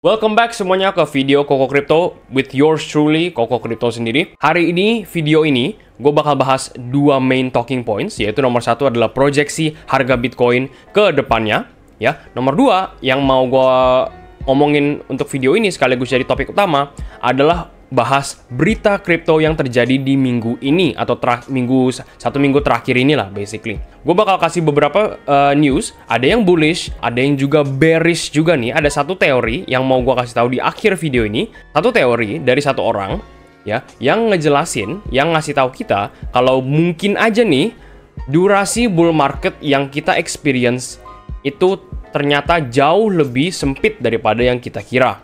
Welcome back semuanya ke video Koko Crypto with yours truly, Koko Crypto sendiri. Hari ini, video ini, gue bakal bahas dua main talking points, yaitu nomor satu adalah proyeksi harga Bitcoin ke depannya. Ya, nomor dua yang mau gue omongin untuk video ini sekaligus jadi topik utama adalah bahas berita kripto yang terjadi di minggu ini atau satu minggu terakhir inilah basically. Gue bakal kasih beberapa news, ada yang bullish, ada yang juga bearish juga nih. Ada satu teori yang mau gue kasih tahu di akhir video ini. Satu teori dari satu orang ya yang ngejelasin, yang ngasih tahu kita kalau mungkin aja nih durasi bull market yang kita experience itu ternyata jauh lebih sempit daripada yang kita kira.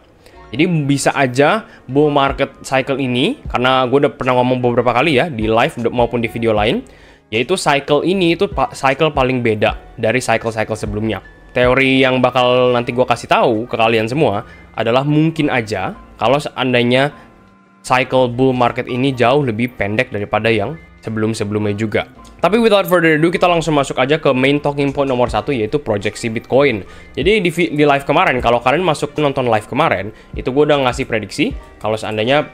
Jadi bisa aja bull market cycle ini, karena gue udah pernah ngomong beberapa kali ya, di live maupun di video lain, yaitu cycle ini itu cycle paling beda dari cycle-cycle sebelumnya. Teori yang bakal nanti gue kasih tahu ke kalian semua adalah mungkin aja kalau seandainya cycle bull market ini jauh lebih pendek daripada yang sebelum-sebelumnya juga. Tapi without further ado, kita langsung masuk aja ke main talking point nomor satu, yaitu proyeksi Bitcoin. Jadi di live kemarin, kalau kalian masuk nonton live kemarin, itu gue udah ngasih prediksi kalau seandainya,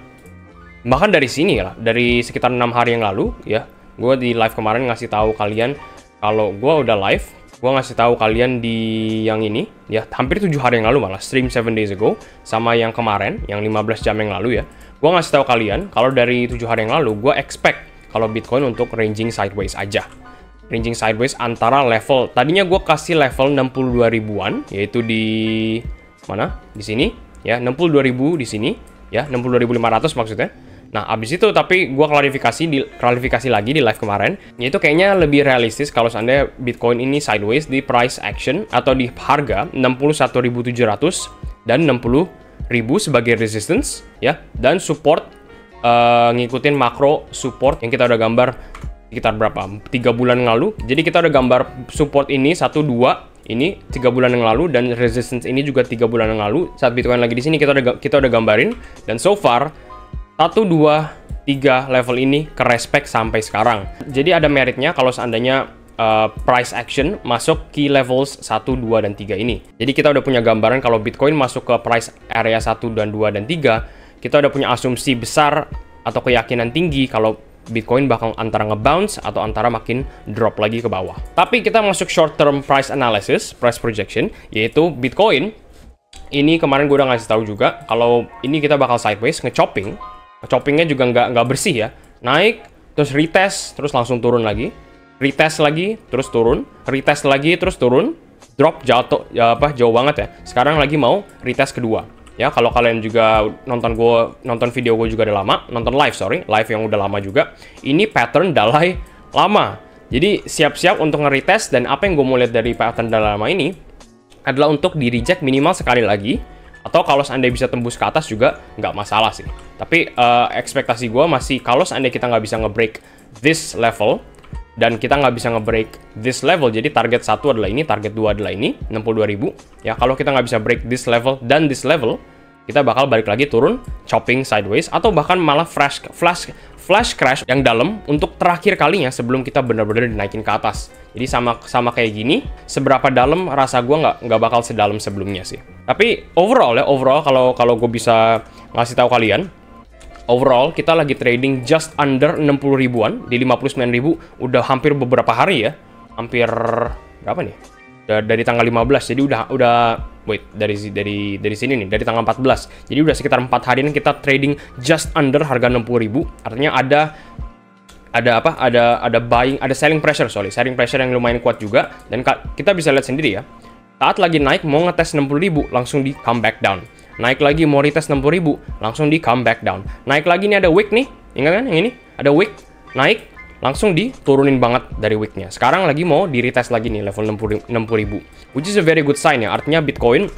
bahkan dari sini lah, dari sekitar 6 hari yang lalu ya, gue di live kemarin ngasih tahu kalian kalau gue udah live, gue ngasih tahu kalian di yang ini ya, hampir 7 hari yang lalu malah, stream 7 days ago, sama yang kemarin, yang 15 jam yang lalu ya, gue ngasih tahu kalian kalau dari 7 hari yang lalu, gue expect kalau Bitcoin untuk ranging sideways aja. Ranging sideways antara level, tadinya gue kasih level 62 ribuan, yaitu di mana? Di sini ya, 62 ribu di sini ya, 62.500 maksudnya. Nah, abis itu tapi gue klarifikasi lagi di live kemarin, yaitu kayaknya lebih realistis kalau seandainya Bitcoin ini sideways di price action atau di harga 61.700 dan 60.000 sebagai resistance ya, dan support ngikutin makro support yang kita udah gambar sekitar berapa? 3 bulan yang lalu. Jadi kita udah gambar support ini 1, 2 ini 3 bulan yang lalu, dan resistance ini juga 3 bulan yang lalu. Saat Bitcoin lagi di sini kita udah gambarin, dan so far 1, 2, 3 level ini ke respect sampai sekarang. Jadi ada meritnya kalau seandainya price action masuk key levels 1, 2, dan 3 ini. Jadi kita udah punya gambaran kalau Bitcoin masuk ke price area 1, dan 2, dan 3. Kita udah punya asumsi besar atau keyakinan tinggi kalau Bitcoin bakal antara nge-bounce atau antara makin drop lagi ke bawah. Tapi kita masuk short term price analysis, price projection, yaitu Bitcoin ini kemarin gue udah ngasih tahu juga kalau ini kita bakal sideways, nge-choppingnya juga nggak bersih ya, naik terus retest terus langsung turun lagi, retest lagi terus turun, retest lagi terus turun, drop jauh banget ya. Sekarang lagi mau retest kedua. Ya, kalau kalian juga nonton video gue juga udah lama, nonton live yang udah lama juga, ini pattern dalai lama. Jadi siap-siap untuk nge-retest, dan apa yang gue mau lihat dari pattern dalai lama ini adalah untuk di-reject minimal sekali lagi, atau kalau seandainya bisa tembus ke atas juga nggak masalah sih. Tapi ekspektasi gue masih kalau seandainya kita nggak bisa nge-break this level, dan kita nggak bisa nge-break this level, jadi target 1 adalah ini, target 2 adalah ini, 62.000. Ya, kalau kita nggak bisa break this level dan this level, kita bakal balik lagi turun, chopping sideways, atau bahkan malah flash crash yang dalam untuk terakhir kalinya sebelum kita benar-benar dinaikin ke atas. Jadi sama kayak gini, seberapa dalam rasa gue nggak bakal sedalam sebelumnya sih. Tapi overall kalau gue bisa ngasih tahu kalian, overall, kita lagi trading just under 60 ribuan, di 59 ribu, udah hampir beberapa hari ya. Hampir, berapa nih? Dari tanggal 15, jadi wait, dari sini nih, dari tanggal 14. Jadi udah sekitar 4 harian kita trading just under harga 60 ribu. Artinya ada buying, ada selling pressure yang lumayan kuat juga. Dan kita bisa lihat sendiri ya, saat lagi naik mau ngetes 60 ribu, langsung di come back down. Naik lagi mau retest 60 ribu, langsung di come back down. Naik lagi nih ada wick nih, ingat kan yang ini? Ada wick, naik, langsung diturunin banget dari wicknya. Sekarang lagi mau di retest lagi nih level 60 ribu, which is a very good sign ya. Artinya Bitcoin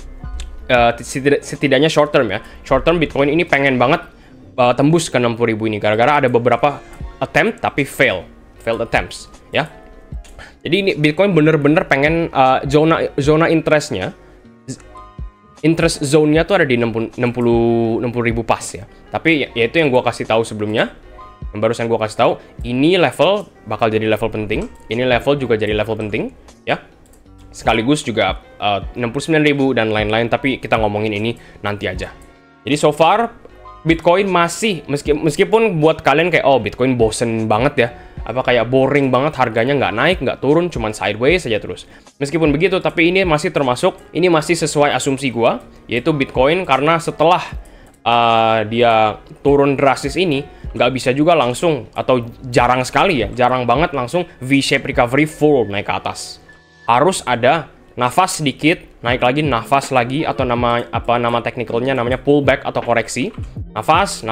setidaknya short term ya. Short term Bitcoin ini pengen banget tembus ke 60 ribu ini, gara-gara ada beberapa attempt tapi failed attempts ya. Jadi ini Bitcoin bener-bener pengen zona interest zone-nya tuh ada di 60 ribu pas ya. Tapi ya itu yang gue kasih tahu sebelumnya, yang barusan gue kasih tahu, ini level bakal jadi level penting, ini level juga jadi level penting ya. sekaligus juga 69.000 dan lain-lain, tapi kita ngomongin ini nanti aja. Jadi so far Bitcoin masih, meskipun buat kalian kayak, oh Bitcoin bosen banget ya, apa kayak boring banget, harganya nggak naik, nggak turun, cuman sideways saja terus. Meskipun begitu, tapi ini masih sesuai asumsi gua, yaitu Bitcoin karena setelah dia turun drastis ini, nggak bisa juga langsung, atau jarang sekali ya, jarang banget langsung V-shape recovery full naik ke atas. Harus ada nafas sedikit, naik lagi, nafas lagi, atau nama teknikalnya namanya pullback atau koreksi. Nafas,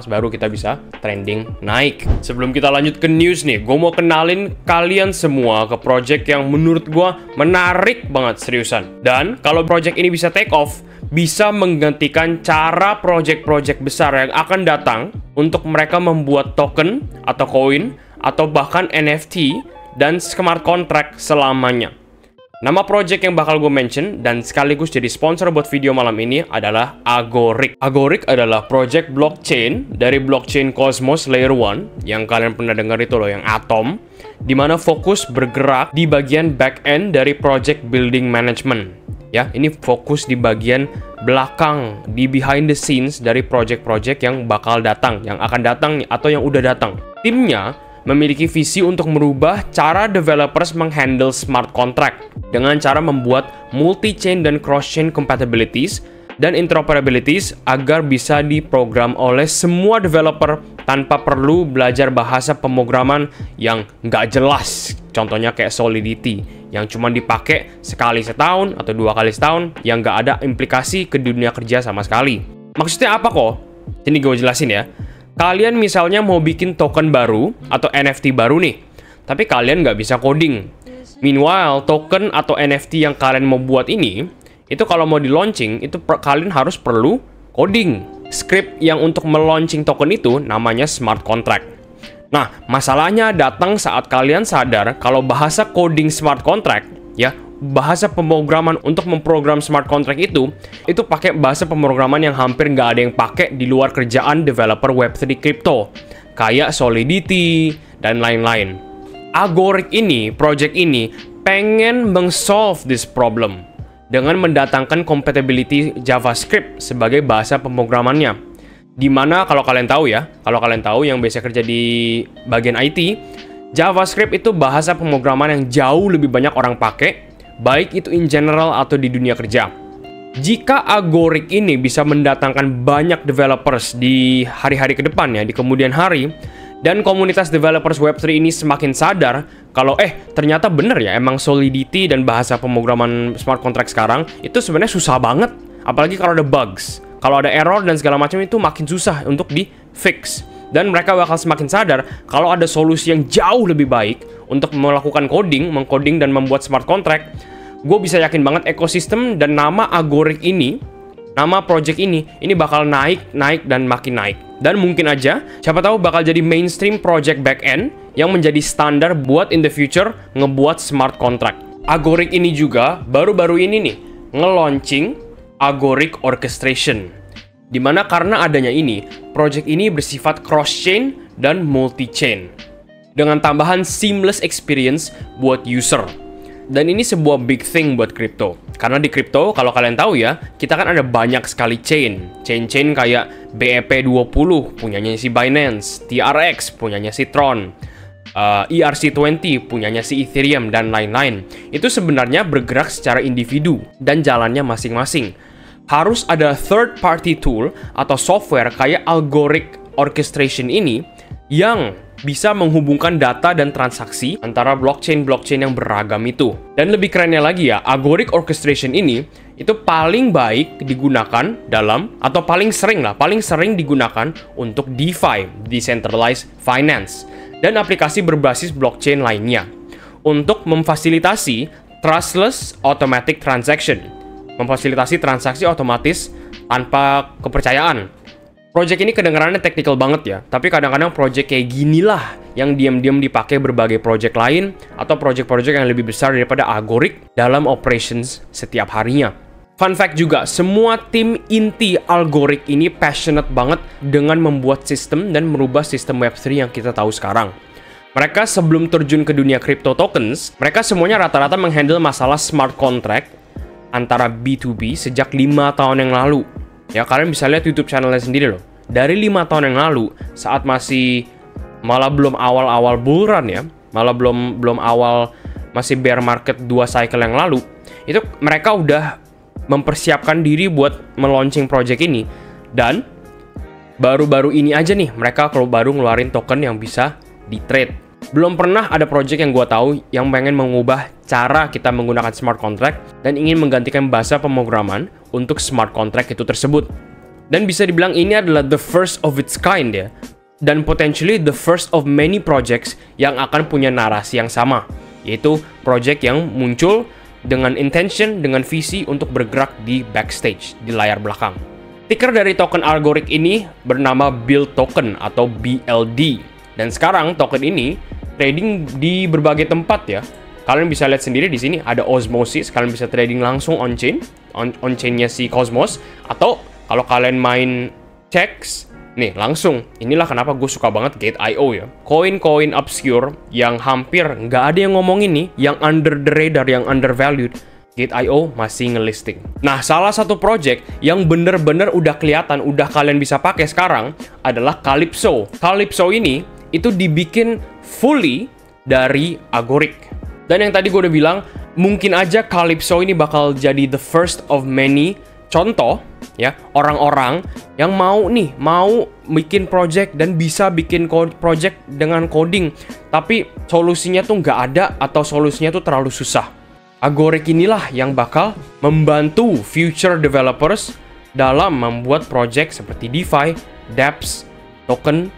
baru kita bisa trending naik. Sebelum kita lanjut ke news nih, gue mau kenalin kalian semua ke project yang menurut gue menarik banget, seriusan. Dan kalau project ini bisa take off, bisa menggantikan cara project-project besar yang akan datang untuk mereka membuat token atau koin atau bahkan NFT dan smart contract selamanya. Nama project yang bakal gue mention dan sekaligus jadi sponsor buat video malam ini adalah Agoric. Agoric adalah project blockchain dari blockchain Cosmos Layer 1 yang kalian pernah dengar itu loh, yang Atom, dimana fokus bergerak di bagian back-end dari project building management. Ya, ini fokus di bagian belakang, di behind the scenes dari project-project yang bakal datang, yang akan datang atau yang udah datang. Timnya memiliki visi untuk merubah cara developers menghandle smart contract dengan cara membuat multi-chain dan cross-chain compatibilities dan interoperabilities agar bisa diprogram oleh semua developer tanpa perlu belajar bahasa pemrograman yang nggak jelas. Contohnya kayak Solidity, yang cuma dipakai sekali setahun atau 2 kali setahun, yang nggak ada implikasi ke dunia kerja sama sekali. Maksudnya apa kok? Ini gue jelasin ya. Kalian misalnya mau bikin token baru atau NFT baru nih, tapi kalian nggak bisa coding. Meanwhile, token atau NFT yang kalian mau buat ini, itu kalau mau di-launching, itu kalian harus perlu coding. Script yang untuk me-launching token itu namanya smart contract. Nah, masalahnya datang saat kalian sadar kalau bahasa coding smart contract, ya, bahasa pemrograman untuk memprogram smart contract itu pakai bahasa pemrograman yang hampir nggak ada yang pakai di luar kerjaan developer Web3 crypto, kayak Solidity dan lain-lain. Agoric ini, project ini, pengen meng-solve this problem dengan mendatangkan compatibility JavaScript sebagai bahasa pemrogramannya. Dimana kalau kalian tahu yang biasa kerja di bagian IT, JavaScript itu bahasa pemrograman yang jauh lebih banyak orang pakai, baik itu in general atau di dunia kerja. Jika Agoric ini bisa mendatangkan banyak developers di hari-hari ke depan ya, di kemudian hari, dan komunitas developers Web3 ini semakin sadar kalau ternyata bener ya, emang Solidity dan bahasa pemrograman smart contract sekarang itu sebenarnya susah banget, apalagi kalau ada bugs. Kalau ada error dan segala macam itu makin susah untuk di-fix. Dan mereka bakal semakin sadar kalau ada solusi yang jauh lebih baik untuk melakukan mengcoding dan membuat smart contract. Gue bisa yakin banget ekosistem dan nama Agoric ini, nama project ini bakal naik dan makin naik. Dan mungkin aja, siapa tahu bakal jadi mainstream project backend yang menjadi standar buat in the future ngebuat smart contract. Agoric ini juga baru-baru ini nih nge-launching Agoric Orchestration, dimana karena adanya ini, project ini bersifat cross-chain dan multi-chain dengan tambahan seamless experience buat user. Dan ini sebuah big thing buat crypto, karena di crypto kalau kalian tahu ya, kita kan ada banyak sekali chain kayak BEP20 punyanya si Binance, TRX punyanya si Tron, ERC20 punyanya si Ethereum dan lain-lain. Itu sebenarnya bergerak secara individu dan jalannya masing-masing. Harus ada third party tool atau software kayak Agoric Orchestration ini yang bisa menghubungkan data dan transaksi antara blockchain-blockchain yang beragam itu. Dan lebih kerennya lagi ya, Agoric Orchestration ini itu paling baik digunakan dalam, atau paling sering digunakan untuk DeFi, Decentralized Finance, dan aplikasi berbasis blockchain lainnya untuk memfasilitasi trustless automatic transaction, memfasilitasi transaksi otomatis tanpa kepercayaan. Project ini kedengarannya teknikal banget ya, tapi kadang-kadang project kayak ginilah yang diam-diam dipakai berbagai project lain atau project-project yang lebih besar daripada Agoric dalam operations setiap harinya. Fun fact juga, semua tim inti Agoric ini passionate banget dengan membuat sistem dan merubah sistem Web3 yang kita tahu sekarang. Mereka sebelum terjun ke dunia crypto tokens, mereka semuanya rata-rata menghandle masalah smart contract antara B2B sejak 5 tahun yang lalu. Ya, kalian bisa lihat YouTube channelnya sendiri loh. Dari 5 tahun yang lalu, saat masih malah belum awal-awal bull run ya, malah belum awal masih bear market 2 cycle yang lalu, itu mereka udah mempersiapkan diri buat meluncing project ini. Dan baru-baru ini aja nih, mereka kalau baru ngeluarin token yang bisa di-trade. Belum pernah ada project yang gue tahu yang pengen mengubah cara kita menggunakan smart contract dan ingin menggantikan bahasa pemrograman untuk smart contract itu tersebut. Dan bisa dibilang ini adalah the first of its kind ya. Dan potentially the first of many projects yang akan punya narasi yang sama. Yaitu project yang muncul dengan intention, dengan visi untuk bergerak di backstage, di layar belakang. Ticker dari token Agoric ini bernama Build Token atau BLD. Dan sekarang token ini trading di berbagai tempat ya. Kalian bisa lihat sendiri di sini ada Osmosis, kalian bisa trading langsung on-chain, on-chainnya si Cosmos. Atau kalau kalian main checks, nih langsung. Inilah kenapa gue suka banget Gate.io ya. Koin-koin obscure yang hampir nggak ada yang ngomongin nih, yang under the radar, yang undervalued, Gate.io masih ngelisting. Nah, salah satu project yang bener-bener udah kelihatan, udah kalian bisa pakai sekarang adalah Calypso. Calypso ini itu dibikin fully dari Agoric. Dan yang tadi gue udah bilang, mungkin aja Calypso ini bakal jadi the first of many contoh ya, orang-orang yang mau bikin project dan bisa bikin project dengan coding, tapi solusinya tuh nggak ada atau solusinya tuh terlalu susah. Agoric inilah yang bakal membantu future developers dalam membuat project seperti DeFi, dApps, token,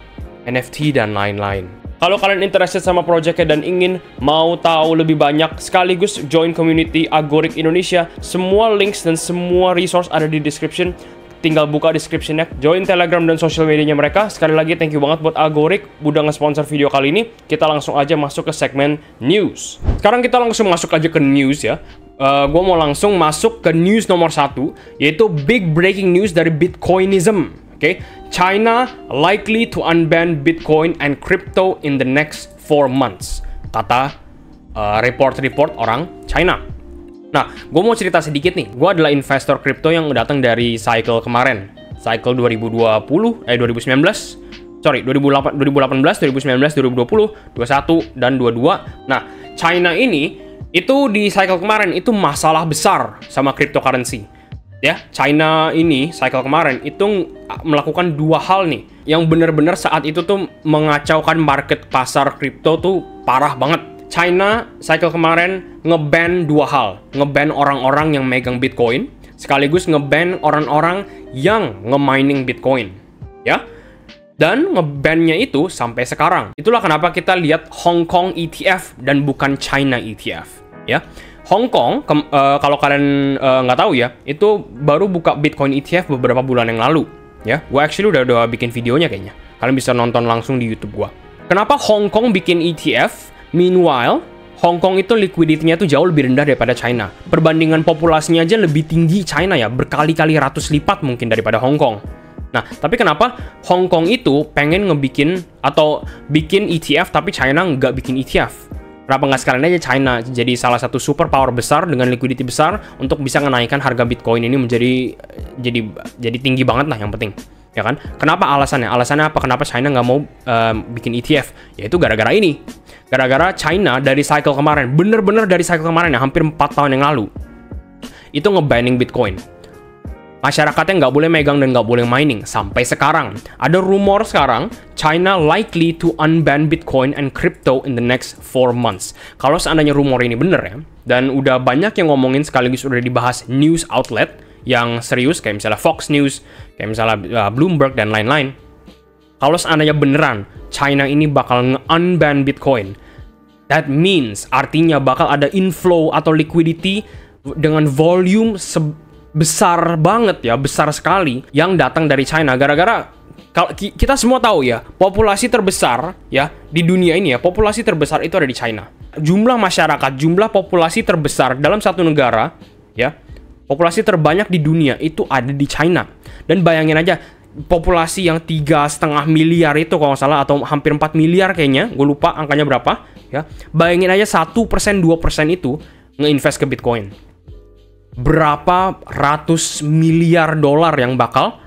NFT, dan lain-lain. Kalau kalian interested sama projectnya dan ingin mau tahu lebih banyak sekaligus join community Agoric Indonesia, semua links dan semua resource ada di description. Tinggal buka description-nya, join Telegram dan social medianya mereka. Sekali lagi thank you banget buat Agoric udah nge-sponsor video kali ini. Kita langsung aja masuk ke segmen news. Sekarang kita langsung masuk aja ke news ya. Gue mau langsung masuk ke news nomor 1, yaitu big breaking news dari Bitcoinism. Okay. China likely to unban Bitcoin and crypto in the next 4 months, kata report-report orang China. Nah, gue mau cerita sedikit nih. Gue adalah investor crypto yang datang dari cycle kemarin, cycle 2019, 2018, 2019, 2020, 21, dan 22. Nah, China ini itu di cycle kemarin itu masalah besar sama cryptocurrency. Ya, China ini cycle kemarin itu melakukan 2 hal nih yang benar-benar saat itu tuh mengacaukan market pasar kripto tuh parah banget. China cycle kemarin ngeban 2 hal, ngeban orang-orang yang megang Bitcoin, sekaligus ngeban orang-orang yang nge-mining Bitcoin, ya. Dan ngebannya itu sampai sekarang. Itulah kenapa kita lihat Hong Kong ETF dan bukan China ETF, ya. Hong Kong, kalau kalian nggak tahu ya, itu baru buka Bitcoin ETF beberapa bulan yang lalu. Ya, gue actually udah bikin videonya kayaknya. Kalian bisa nonton langsung di YouTube gue. Kenapa Hong Kong bikin ETF? Meanwhile, Hong Kong itu liquidity-nya tuh jauh lebih rendah daripada China. Perbandingan populasinya aja lebih tinggi China ya, berkali-kali ratus lipat mungkin daripada Hong Kong. Nah, tapi kenapa Hong Kong itu pengen ngebikin atau bikin ETF tapi China nggak bikin ETF? Kenapa nggak sekalian aja China jadi salah satu super power besar dengan liquidity besar untuk bisa menaikkan harga Bitcoin ini menjadi jadi tinggi banget lah yang penting, ya kan? Kenapa alasannya? Alasannya apa? Kenapa China nggak mau bikin ETF? Yaitu gara-gara ini. Gara-gara China dari cycle kemarin, bener-bener dari cycle kemarin ya, hampir 4 tahun yang lalu, itu nge-banning Bitcoin. Masyarakatnya nggak boleh megang dan nggak boleh mining. Sampai sekarang. Ada rumor sekarang, China likely to unban Bitcoin and crypto in the next 4 months. Kalau seandainya rumor ini bener ya, dan udah banyak yang ngomongin sekaligus udah dibahas news outlet yang serius, kayak misalnya Fox News, kayak misalnya Bloomberg, dan lain-lain. Kalau seandainya beneran, China ini bakal nge-unban Bitcoin, that means, artinya bakal ada inflow atau liquidity dengan volume besar banget ya, besar sekali yang datang dari China. Gara-gara kita semua tahu ya, populasi terbesar ya di dunia ini ya, populasi terbesar itu ada di China. Jumlah masyarakat, jumlah populasi terbesar dalam satu negara ya, populasi terbanyak di dunia itu ada di China. Dan bayangin aja, populasi yang 3,5 miliar itu kalau nggak salah, atau hampir 4 miliar kayaknya, gue lupa angkanya berapa ya. Bayangin aja 1%, 2% itu nge-invest ke Bitcoin. Berapa ratus miliar dolar yang bakal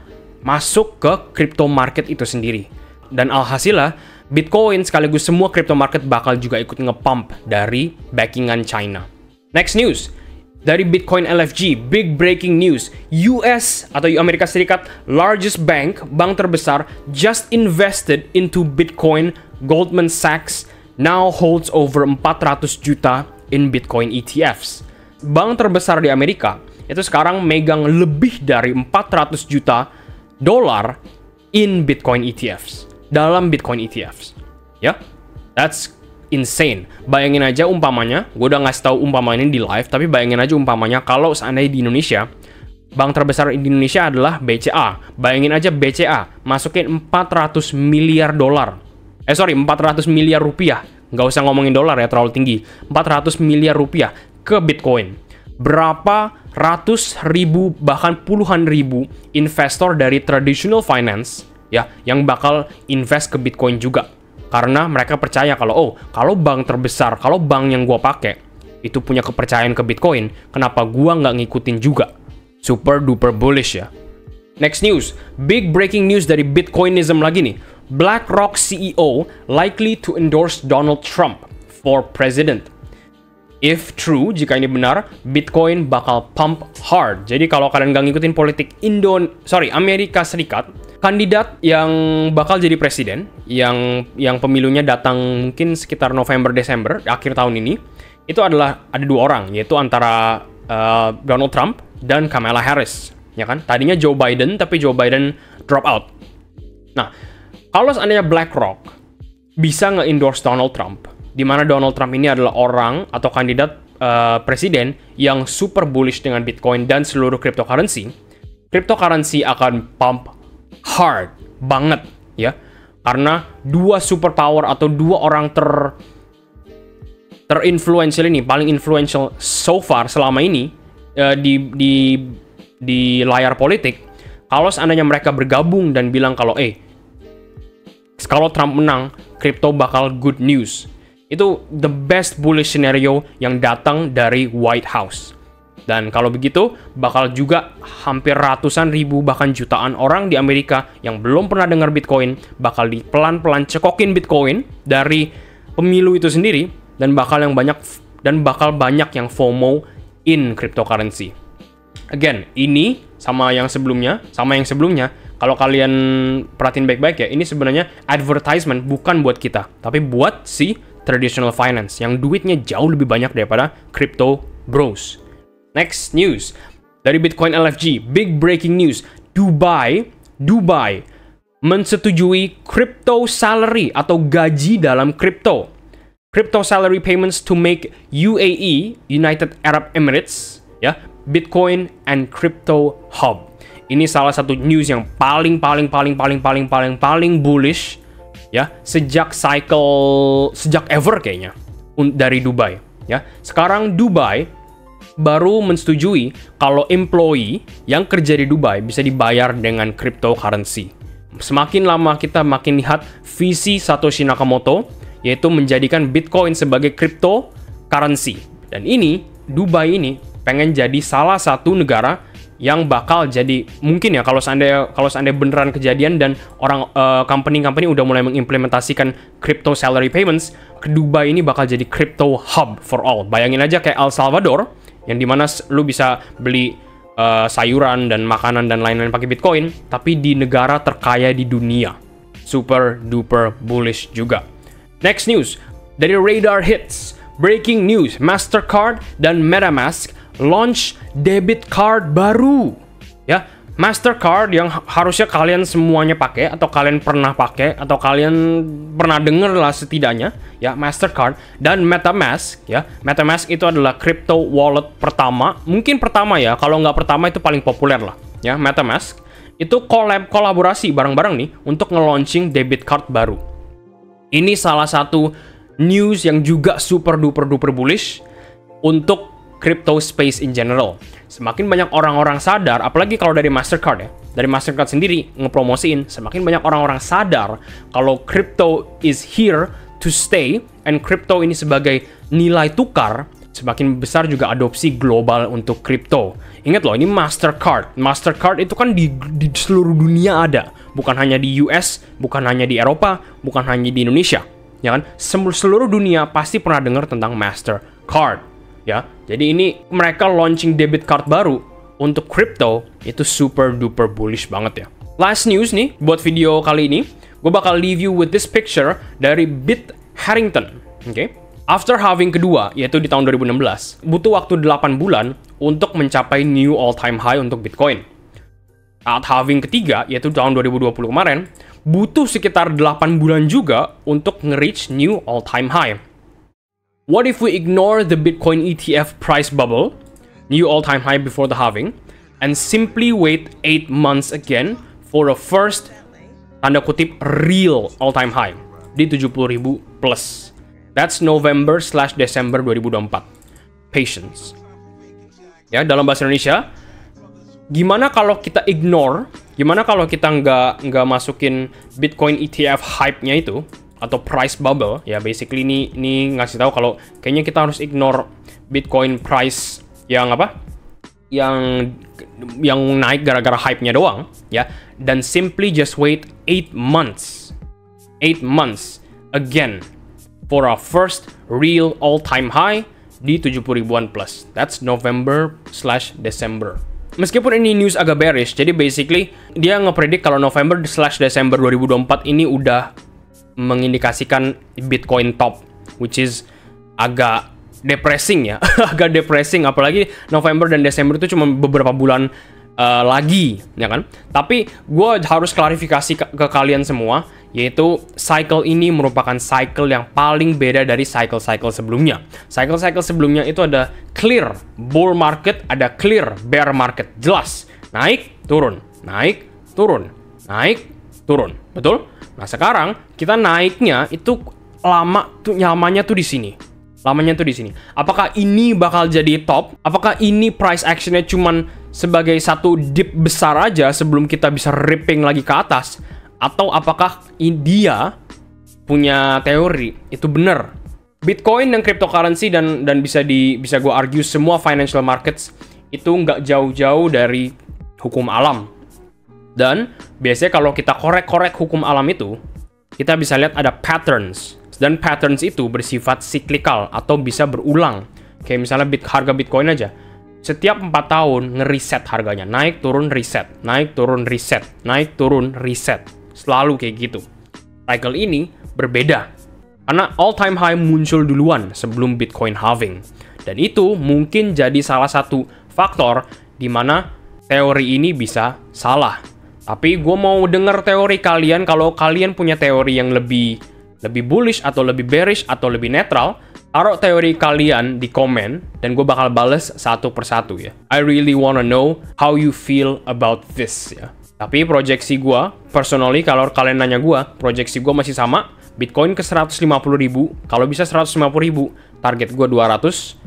masuk ke crypto market itu sendiri. Dan alhasilnya Bitcoin sekaligus semua crypto market bakal juga ikut nge-pump dari backingan China. Next news. Dari Bitcoin LFG, big breaking news. US atau Amerika Serikat largest bank terbesar just invested into Bitcoin. Goldman Sachs now holds over 400 juta in Bitcoin ETFs. Bank terbesar di Amerika itu sekarang megang lebih dari 400 juta dolar in Bitcoin ETFs. Dalam Bitcoin ETFs. Ya, that's insane. Bayangin aja umpamanya, gue udah ngasih tahu umpamanya di live, tapi bayangin aja umpamanya kalau seandainya di Indonesia, bank terbesar di Indonesia adalah BCA. Bayangin aja BCA masukin 400 miliar dolar. 400 miliar rupiah. Nggak usah ngomongin dolar ya, terlalu tinggi. 400 miliar rupiah ke Bitcoin. Berapa ratus ribu, bahkan puluhan ribu investor dari traditional finance ya, yang bakal invest ke Bitcoin juga. Karena mereka percaya kalau bank terbesar, kalau bank yang gua pakai itu punya kepercayaan ke Bitcoin, kenapa gua nggak ngikutin juga? Super duper bullish ya. Next news, big breaking news dari Bitcoinism lagi nih. BlackRock CEO likely to endorse Donald Trump for president. If true, jika ini benar, Bitcoin bakal pump hard. Jadi kalau kalian nggak ngikutin politik Amerika Serikat, kandidat yang bakal jadi presiden, yang pemilunya datang mungkin sekitar November-Desember, akhir tahun ini, itu ada dua orang, yaitu antara Donald Trump dan Kamala Harris. Ya kan? Tadinya Joe Biden, tapi Joe Biden drop out. Nah, kalau seandainya BlackRock bisa nge-endorse Donald Trump, di mana Donald Trump ini adalah orang atau kandidat presiden yang super bullish dengan Bitcoin dan seluruh cryptocurrency akan pump hard banget ya, karena dua superpower atau dua orang terinfluential ini, paling influential so far selama ini di layar politik. Kalau seandainya mereka bergabung dan bilang kalau kalau Trump menang, crypto bakal good news. Itu the best bullish scenario yang datang dari White House. Dan kalau begitu, bakal juga hampir ratusan ribu bahkan jutaan orang di Amerika yang belum pernah dengar Bitcoin bakal pelan-pelan cekokin Bitcoin dari pemilu itu sendiri, dan bakal banyak yang FOMO in cryptocurrency. Again, ini sama yang sebelumnya, kalau kalian perhatiin baik-baik ya, ini sebenarnya advertisement bukan buat kita, tapi buat si traditional finance yang duitnya jauh lebih banyak daripada crypto bros. Next news dari Bitcoin LFG, big breaking news. Dubai mensetujui crypto salary atau gaji dalam crypto. Crypto salary payments to make UAE, United Arab Emirates, ya, Bitcoin and crypto hub. Ini salah satu news yang paling bullish ya, sejak ever kayaknya dari Dubai ya. Sekarang Dubai baru menyetujui kalau employee yang kerja di Dubai bisa dibayar dengan cryptocurrency. Semakin lama kita makin lihat visi Satoshi Nakamoto, yaitu menjadikan Bitcoin sebagai cryptocurrency. Dan ini Dubai ini pengen jadi salah satu negara yang bakal jadi, mungkin ya kalau seandainya beneran kejadian dan orang company udah mulai mengimplementasikan crypto salary payments, ke Dubai ini bakal jadi crypto hub for all. Bayangin aja kayak El Salvador, yang dimana lu bisa beli sayuran dan makanan dan lain-lain pakai Bitcoin, tapi di negara terkaya di dunia. Super duper bullish juga. Next news dari Radar Hits, breaking news, Mastercard dan MetaMask launch debit card baru. Ya, Mastercard yang harusnya kalian semuanya pakai, atau kalian pernah pakai, atau kalian pernah denger lah setidaknya, ya, Mastercard dan MetaMask, ya. MetaMask itu adalah crypto wallet pertama, mungkin pertama ya, kalau nggak pertama itu paling populer lah, ya. MetaMask itu kolaborasi bareng-bareng nih untuk nge-launching debit card baru. Ini salah satu news yang juga super duper bullish untuk crypto space in general. Semakin banyak orang-orang sadar, apalagi kalau dari Mastercard ya, dari Mastercard sendiri ngepromosiin, semakin banyak orang-orang sadar kalau crypto is here to stay, and crypto ini sebagai nilai tukar, semakin besar juga adopsi global untuk crypto. Ingat loh, ini Mastercard. Mastercard itu kan di seluruh dunia ada. Bukan hanya di US, bukan hanya di Eropa, bukan hanya di Indonesia. Ya kan? Seluruh dunia pasti pernah dengar tentang Mastercard. Ya, jadi ini mereka launching debit card baru untuk crypto, itu super duper bullish banget ya. Last news nih, buat video kali ini, gue bakal leave you with this picture dari Bit Harrington. Oke? After halving kedua, yaitu di tahun 2016, butuh waktu 8 bulan untuk mencapai new all-time high untuk Bitcoin. Saat halving ketiga, yaitu tahun 2020 kemarin, butuh sekitar 8 bulan juga untuk nge-reach new all-time high. What if we ignore the Bitcoin ETF price bubble, new all-time high before the halving, and simply wait 8 months again for a first, tanda kutip, real all-time high di 70.000 plus. That's November/Desember 2024. Patience. Ya, dalam bahasa Indonesia, gimana kalau kita ignore, gimana kalau kita nggak masukin Bitcoin ETF hype-nya itu, atau price bubble, ya basically ini ngasih tahu kalau kayaknya kita harus ignore Bitcoin price yang apa? Yang naik gara-gara hype-nya doang, ya, dan simply just wait 8 months. 8 months again for our first real all-time high di 70.000-an plus. That's November/Desember. Meskipun ini news agak bearish, jadi basically dia ngepredik kalau November/Desember 2024 ini udah mengindikasikan Bitcoin top, which is agak depressing ya. Agak depressing, apalagi November dan Desember itu cuma beberapa bulan lagi, ya kan? Tapi gue harus klarifikasi ke kalian semua, yaitu cycle ini merupakan cycle yang paling beda dari cycle-cycle sebelumnya. Cycle-cycle sebelumnya itu ada clear bull market, ada clear bear market. Jelas, naik, turun, naik, turun, naik, turun. Betul? Nah, sekarang kita naiknya itu lamanya tuh di sini. Lamanya tuh di sini. Apakah ini bakal jadi top? Apakah ini price actionnya cuman sebagai satu dip besar aja sebelum kita bisa ripping lagi ke atas? Atau apakah dia punya teori itu benar? Bitcoin dan cryptocurrency dan bisa gue argue semua financial markets itu nggak jauh-jauh dari hukum alam. Dan biasanya kalau kita korek-korek hukum alam itu, kita bisa lihat ada patterns. Dan patterns itu bersifat cyclical atau bisa berulang. Kayak misalnya harga Bitcoin aja. Setiap 4 tahun nge-reset harganya. Naik, turun, reset. Naik, turun, reset. Naik, turun, reset. Selalu kayak gitu. Cycle ini berbeda. Karena all-time high muncul duluan sebelum Bitcoin halving. Dan itu mungkin jadi salah satu faktor di mana teori ini bisa salah. Tapi gue mau denger teori kalian. Kalau kalian punya teori yang lebih bullish atau lebih bearish atau lebih netral, taruh teori kalian di komen dan gue bakal bales satu persatu ya. I really wanna know how you feel about this ya. Tapi proyeksi gue, personally kalau kalian nanya gue, proyeksi gue masih sama. Bitcoin ke 150.000, kalau bisa 150.000, target gue 200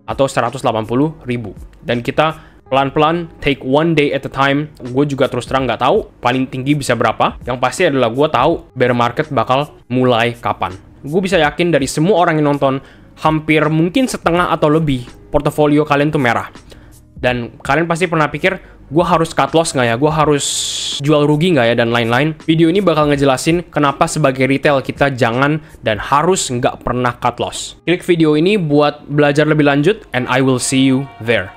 atau 180.000. Dan kita pelan-pelan, take one day at a time. Gue juga terus terang nggak tahu paling tinggi bisa berapa. Yang pasti adalah gue tahu bear market bakal mulai kapan. Gue bisa yakin dari semua orang yang nonton, hampir mungkin setengah atau lebih portofolio kalian tuh merah. Dan kalian pasti pernah pikir, gue harus cut loss nggak ya? Gue harus jual rugi nggak ya? Dan lain-lain. Video ini bakal ngejelasin kenapa sebagai retail kita jangan dan harus nggak pernah cut loss. Klik video ini buat belajar lebih lanjut, and I will see you there.